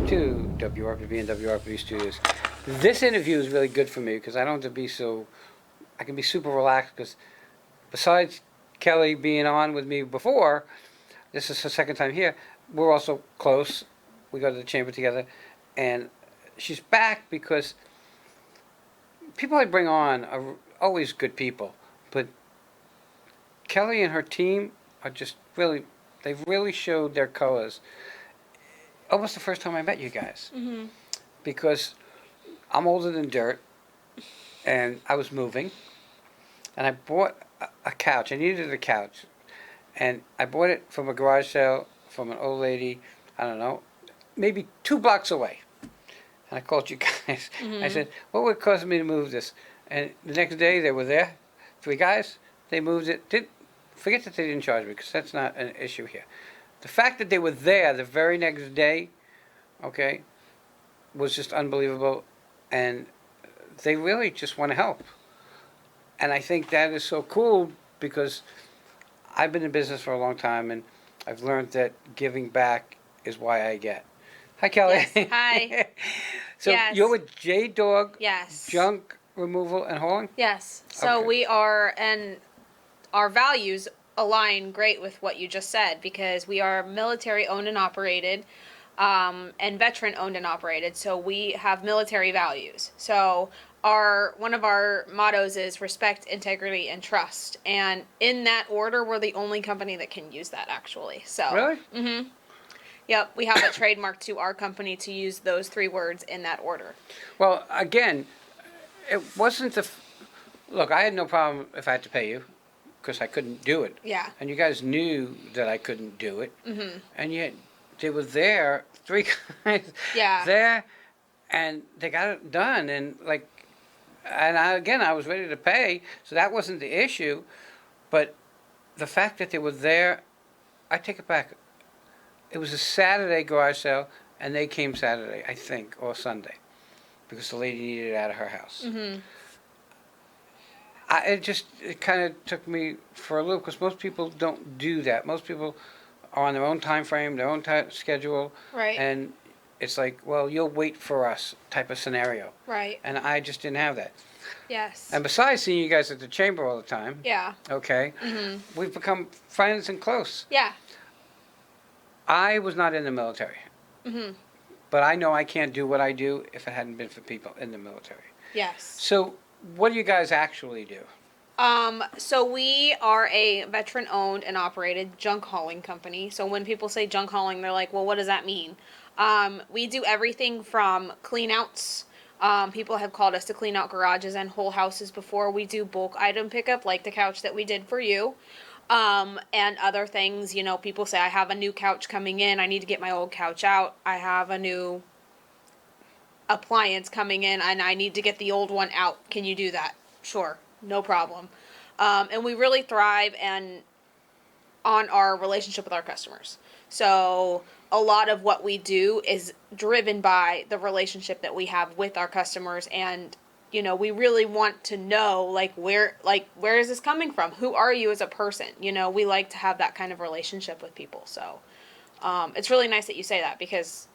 to WRPB and WRPB Studios. This interview is really good for me because I don't have to be so, I can be super relaxed because besides Kelly being on with me before, this is her second time here, we're also close. We go to the chamber together, and she's back because people I bring on are always good people, but Kelly and her team are just really, they've really showed their colors. Almost the first time I met you guys, because I'm older than dirt, and I was moving, and I bought a couch. I needed a couch, and I bought it from a garage sale from an old lady, I don't know, maybe 2 blocks away. And I called you guys. I said, what would it cost me to move this? And the next day they were there, 3 guys. They moved it. Forget that they didn't charge me because that's not an issue here. The fact that they were there the very next day, okay, was just unbelievable. And they really just want to help. And I think that is so cool because I've been in business for a long time and I've learned that giving back is why I get. Hi, Kelly. Yes. Hi. So yes. You're with JDog Yes. Junk Removal and Hauling? Yes. So Okay. we are, and our values align great with what you just said because we are military owned and operated, and veteran owned and operated. So we have military values. So one of our mottos is respect, integrity, and trust. And in that order, we're the only company that can use that actually. So Really? Mm-hmm. Yep, we have it trademarked to our company to use those 3 words in that order. Well, again, it wasn't look, I had no problem if I had to pay you because I couldn't do it. Yeah. And you guys knew that I couldn't do it. And yet they were there, 3 guys Yeah. there, and they got it done. And I was ready to pay, so that wasn't the issue. But the fact that they were there, I take it back. It was a Saturday garage sale, and they came Saturday, I think, or Sunday, because the lady needed it out of her house. It kind of took me for a loop, because most people don't do that. Most people are on their own time frame, their own schedule, Right. and it's like, well, you'll wait for us type of scenario. Right. And I just didn't have that. Yes. And besides seeing you guys at the chamber all the time, Yeah. okay, we've become friends and close. Yeah. I was not in the military, but I know I can't do what I do if it hadn't been for people in the military. Yes. So what do you guys actually do? So we are a veteran-owned and operated junk hauling company. So when people say junk hauling, they're like, well, what does that mean? We do everything from clean-outs. People have called us to clean out garages and whole houses before. We do bulk item pickup, like the couch that we did for you. And other things, people say, I have a new couch coming in. I need to get my old couch out. I have a new appliance coming in and I need to get the old one out. Can you do that? Sure. No problem. And we really thrive on our relationship with our customers. So a lot of what we do is driven by the relationship that we have with our customers, and we really want to know where is this coming from? Who are you as a person? We like to have that kind of relationship with people. So it's really nice that you say that because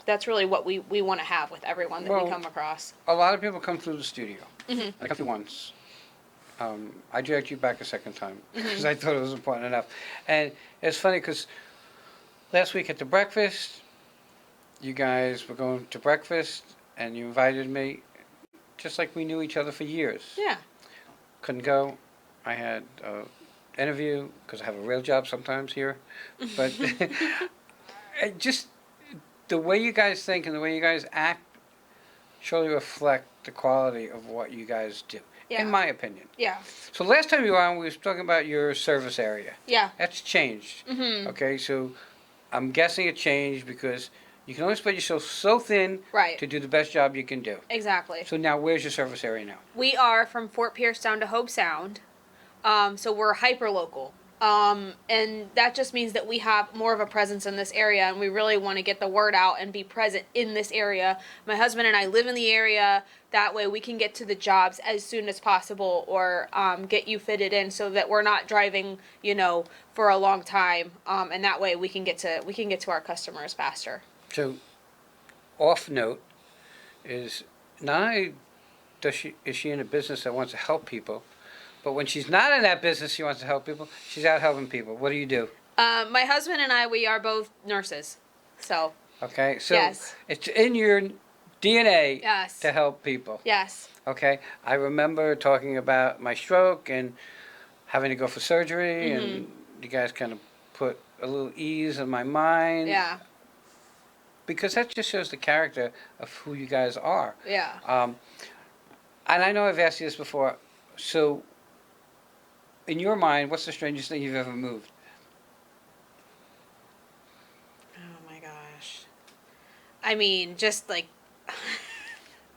that's really what we want to have with everyone that we come across. A lot of people come through the studio. I come through once. I dragged you back a second time because I thought it was important enough. And it's funny because last week at the breakfast, you guys were going to breakfast and you invited me, just like we knew each other for years. Yeah. Couldn't go. I had an interview because I have a real job sometimes here. But just the way you guys think and the way you guys act surely reflect the quality of what you guys do, in my opinion. Yeah. So last time you were on, we were talking about your service area. Yeah. That's changed. Okay, so I'm guessing it changed because you can only spread yourself so thin to do the best job you can do. Exactly. So now where's your service area now? We are from Fort Pierce down to Hope Sound. So we're hyper-local. And that just means that we have more of a presence in this area, and we really want to get the word out and be present in this area. My husband and I live in the area. That way we can get to the jobs as soon as possible, or get you fitted in so that we're not driving, for a long time. And that way we can get to our customers faster. So, off note is not only is she in a business that wants to help people, but when she's not in that business, she wants to help people. She's out helping people. What do you do? My husband and I, we are both nurses. So, Okay, so yes. it's in your DNA Yes. to help people. Yes. Okay, I remember talking about my stroke and having to go for surgery, Mm-hmm. and you guys kind of put a little ease in my mind. Yeah. Because that just shows the character of who you guys are. Yeah. And I know I've asked you this before. So, in your mind, what's the strangest thing you've ever moved? Oh my gosh. I mean, just like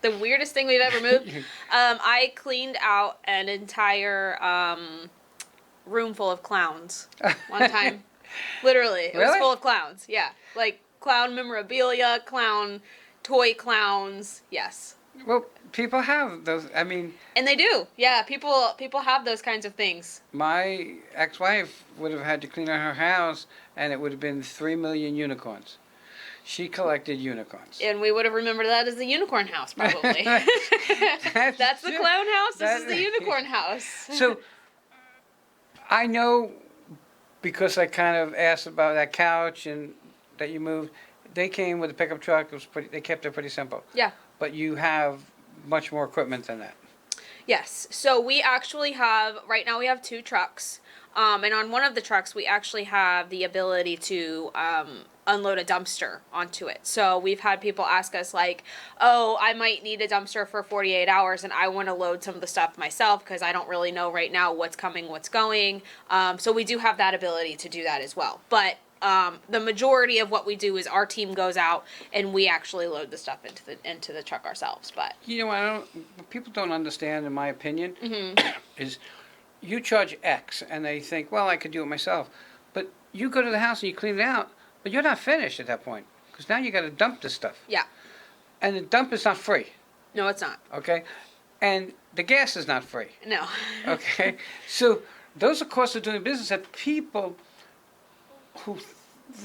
the weirdest thing we've ever moved. I cleaned out an entire room full of clowns one time. Literally, it was Really? full of clowns. Yeah, like clown memorabilia, clown toy clowns. Yes, Well, people have those. I mean, and they do. Yeah, people have those kinds of things. my ex-wife would have had to clean out her house, and it would have been 3 million unicorns. She collected unicorns. And we would have remembered that as the unicorn house, probably. That's the true. clown house. This is That- the unicorn house. So, I know because I kind of asked about that couch and that you moved. They came with a pickup truck. It was pretty. They kept it pretty simple. Yeah. But you have much more equipment than that. Yes. So we actually have, right now we have 2 trucks. And on one of the trucks, we actually have the ability to unload a dumpster onto it. So we've had people ask us like, oh, I might need a dumpster for 48 hours and I want to load some of the stuff myself because I don't really know right now what's coming, what's going. So we do have that ability to do that as well. But the majority of what we do is our team goes out and we actually load the stuff into the truck ourselves. But You know, what people don't understand, in my opinion, mm-hmm. is you charge X, and they think, well, I could do it myself. But you go to the house and you clean it out, but you're not finished at that point because now you got to dump this stuff. Yeah. And the dump is not free. No, it's not. Okay, and the gas is not free. No. Okay, so those are costs of doing business that people who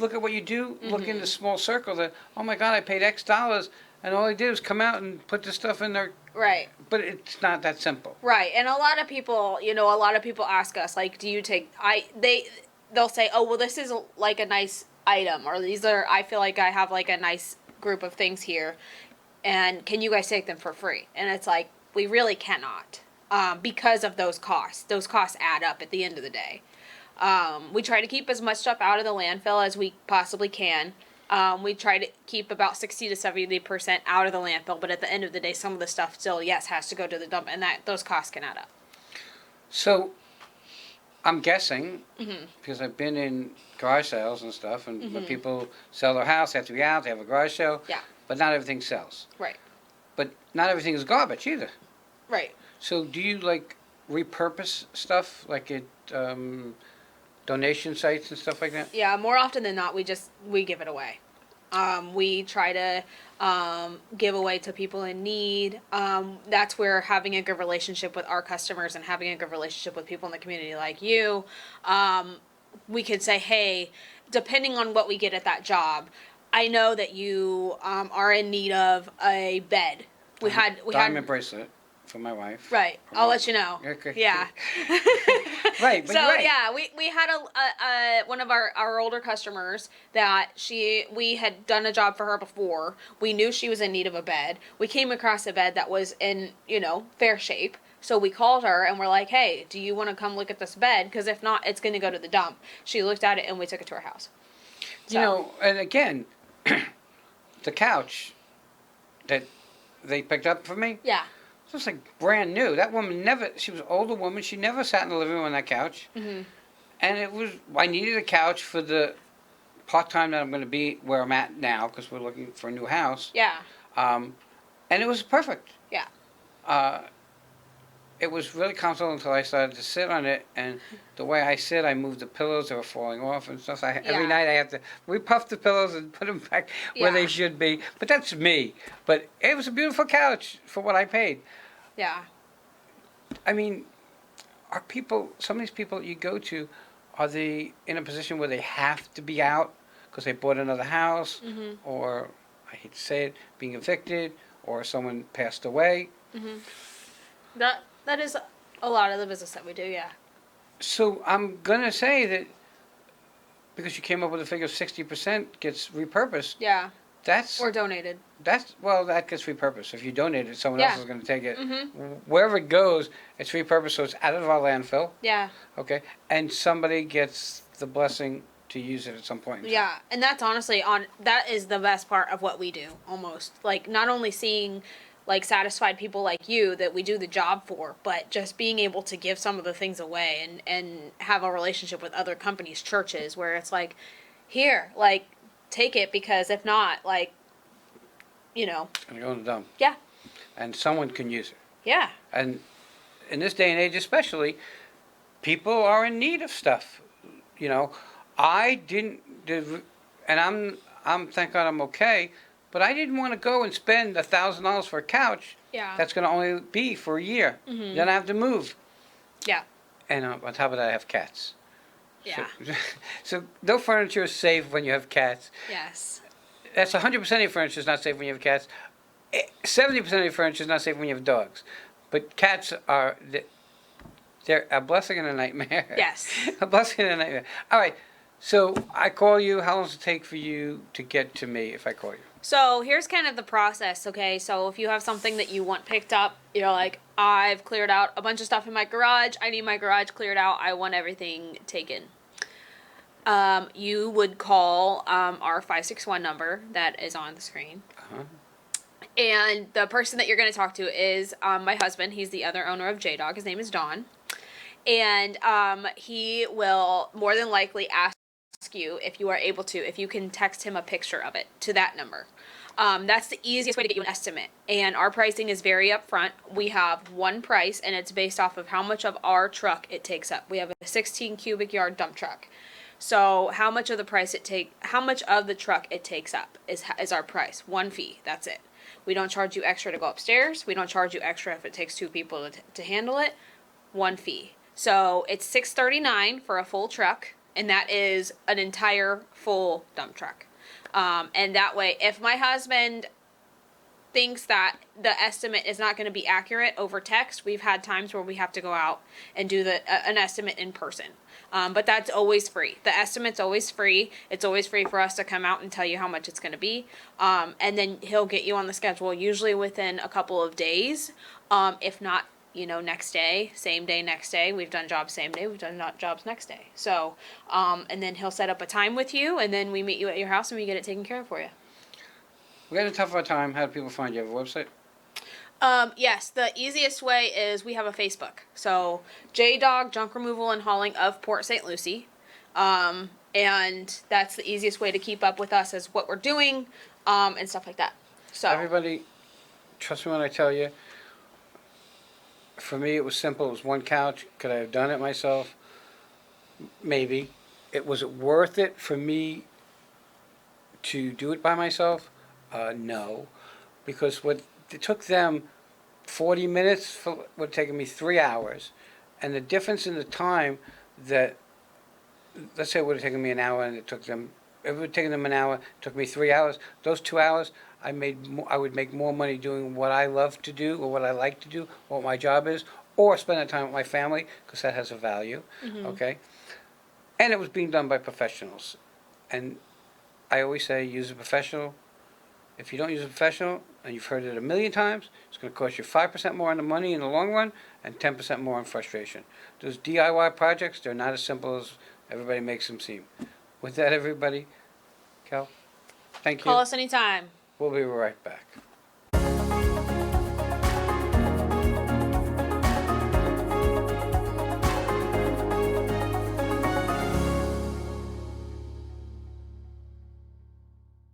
look at what you do look in the small circle that, oh my God, I paid X dollars, and all I did was come out and put this stuff in there. Right. But it's not that simple. Right. And a lot of people, ask us like, do you take they'll say, "Oh, well this is like a nice item or I feel like I have like a nice group of things here and can you guys take them for free?" And it's like, we really cannot. Because of those costs. Those costs add up at the end of the day. We try to keep as much stuff out of the landfill as we possibly can. We try to keep about 60 to 70% out of the landfill, but at the end of the day, some of the stuff still, yes, has to go to the dump, and those costs can add up. So, I'm guessing, because I've been in garage sales and stuff, and when people sell their house, they have to be out, they have a garage sale, Yeah. but not everything sells. Right. But not everything is garbage either. Right. So do you, like, repurpose stuff, like at donation sites and stuff like that? Yeah, more often than not, we give it away. We try to give away to people in need. That's where having a good relationship with our customers and having a good relationship with people in the community like you, we could say, hey, depending on what we get at that job, I know that you are in need of a bed. Diamond bracelet for my wife. Right. I'll let you know. Okay. Yeah. Right, but So you're right. yeah, we had a one of our older customers that we had done a job for her before. We knew she was in need of a bed. We came across a bed that was in, fair shape. So we called her and we're like, "Hey, do you want to come look at this bed? Because if not, it's going to go to the dump." She looked at it and we took it to her house. So, And again, the couch that they picked up for me, yeah. it was like brand new. That woman she was an older woman, she never sat in the living room on that couch. Mm-hmm. And I needed a couch for the part-time that I'm going to be where I'm at now, because we're looking for a new house. Yeah. And it was perfect. Yeah. It was really comfortable until I started to sit on it, and the way I sit, I moved the pillows, they were falling off and stuff. Every Yeah. night I have to repuff the pillows and put them back where they Yeah. should be. But that's me. But it was a beautiful couch for what I paid. Yeah. I mean, some of these people you go to, are they in a position where they have to be out? because they bought another house, Mm-hmm. or, I hate to say it, being evicted, or someone passed away. Mm-hmm. That is a lot of the business that we do. Yeah. So I'm gonna say that because you came up with a figure of 60% gets repurposed, Yeah. that's, Or donated. well, that gets repurposed. If you donate it, someone Yeah. else is gonna take it. Mm-hmm. Wherever it goes, it's repurposed, so it's out of our landfill, Yeah. okay? And somebody gets the blessing to use it at some point in time. Yeah, and that's honestly that is the best part of what we do, almost. Like, not only seeing like satisfied people like you that we do the job for, but just being able to give some of the things away and have a relationship with other companies, churches, where it's like, here, like, take it, because if not, like, you know. It's gonna go in the dump. Yeah. And someone can use it. Yeah. And in this day and age especially, people are in need of stuff. You know, I didn't, and I'm thank God I'm okay, but I didn't want to go and spend $1,000 for a couch. Yeah. That's going to only be for a year. Mhm. Then I have to move. Yeah. And on top of that, I have cats. Yeah. So, so no furniture is safe when you have cats. Yes. That's 100% of your furniture is not safe when you have cats. 70% of your furniture is not safe when you have dogs. But cats are, they're a blessing and a nightmare. Yes. A blessing and a nightmare. All right. So I call you. How long does it take for you to get to me if I call you? So here's kind of the process, okay? So if you have something that you want picked up, you're like, I've cleared out a bunch of stuff in my garage. I need my garage cleared out. I want everything taken. You would call our 561 number that is on the screen. Uh-huh. And the person that you're going to talk to is my husband. He's the other owner of JDog. His name is Don. And he will more than likely ask you if you are able to, if you can text him a picture of it to that number. That's the easiest way to get you an estimate. And our pricing is very upfront. We have one price, and it's based off of how much of our truck it takes up. We have a 16 cubic yard dump truck. So how much of the truck it takes up is our price. One fee. That's it. We don't charge you extra to go upstairs. We don't charge you extra if it takes two people to handle it. One fee. So it's $639 for a full truck, and that is an entire full dump truck. And that way, if my husband thinks that the estimate is not going to be accurate over text, we've had times where we have to go out and do an estimate in person. But that's always free. The estimate's always free. It's always free for us to come out and tell you how much it's going to be. And then he'll get you on the schedule usually within a couple of days. If not, next day, same day, next day. We've done jobs same day. We've done jobs next day. So, and then he'll set up a time with you, and then we meet you at your house and we get it taken care of for you. We're having a tougher time. How do people find you? Have a website? Yes, the easiest way is we have a Facebook. So, JDog Junk Removal and Hauling of Port St. Lucie. And that's the easiest way to keep up with us, is what we're doing, and stuff like that. So Everybody, trust me when I tell you, for me it was simple. It was one couch. Could I have done it myself? Maybe. Was it worth it for me to do it by myself? No. Because what it took them 40 minutes would have taken me 3 hours. And the difference in the time that, let's say it would have taken me an hour and it would have taken them an hour, it took me 3 hours. Those 2 hours, I would make more money doing what I love to do, or what I like to do, what my job is, or spend that time with my family, because that has a value, okay? And it was being done by professionals. And I always say, use a professional. If you don't use a professional, and you've heard it a million times, it's going to cost you 5% more on the money in the long run, and 10% more on frustration. Those DIY projects, they're not as simple as everybody makes them seem. With that, everybody, Cal, thank you. call us anytime. We'll be right back.